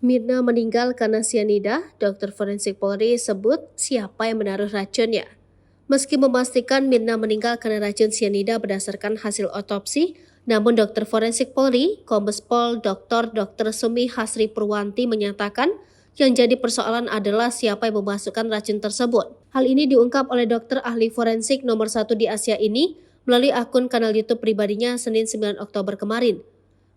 Mirna meninggal karena sianida, dokter forensik Polri sebut siapa yang menaruh racunnya. Meski memastikan Mirna meninggal karena racun sianida berdasarkan hasil otopsi, namun dokter forensik Polri, Kombes Pol Dr. Sumi Hasri Purwanti menyatakan yang jadi persoalan adalah siapa yang memasukkan racun tersebut. Hal ini diungkap oleh dokter ahli forensik nomor 1 di Asia ini melalui akun kanal YouTube pribadinya Senin 9 Oktober kemarin.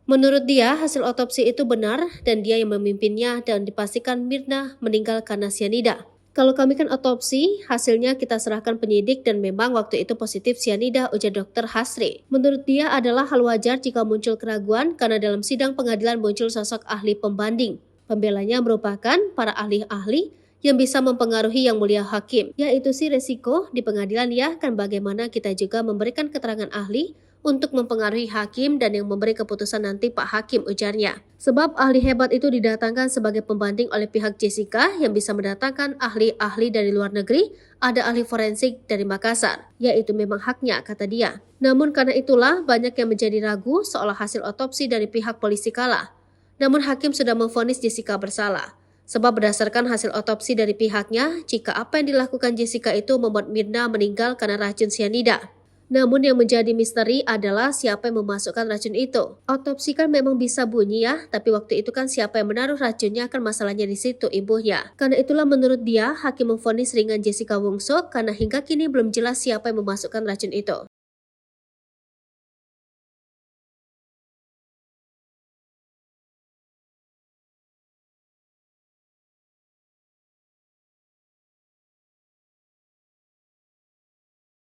Menurut dia, hasil otopsi itu benar dan dia yang memimpinnya dan dipastikan Mirna meninggal karena sianida. Kalau kami kan otopsi, hasilnya kita serahkan penyidik dan memang waktu itu positif sianida, ujar Dr. Hasri. Menurut dia adalah hal wajar jika muncul keraguan karena dalam sidang pengadilan muncul sosok ahli pembanding. Pembelanya merupakan para ahli-ahli yang bisa mempengaruhi yang mulia hakim. Yaitu sih resiko di pengadilan ya kan bagaimana kita juga memberikan keterangan ahli untuk mempengaruhi hakim dan yang memberi keputusan nanti Pak Hakim, ujarnya. Sebab ahli hebat itu didatangkan sebagai pembanding oleh pihak Jessica yang bisa mendatangkan ahli-ahli dari luar negeri, ada ahli forensik dari Makassar, yaitu memang haknya, kata dia. Namun karena itulah banyak yang menjadi ragu seolah hasil otopsi dari pihak polisi kalah. Namun hakim sudah memvonis Jessica bersalah. Sebab berdasarkan hasil otopsi dari pihaknya, jika apa yang dilakukan Jessica itu membuat Mirna meninggal karena racun sianida. Namun yang menjadi misteri adalah siapa yang memasukkan racun itu. Otopsi kan memang bisa bunyi ya, tapi waktu itu kan siapa yang menaruh racunnya kan masalahnya di situ, ibunya. Karena itulah menurut dia, hakim memvonis ringan Jessica Wongso karena hingga kini belum jelas siapa yang memasukkan racun itu.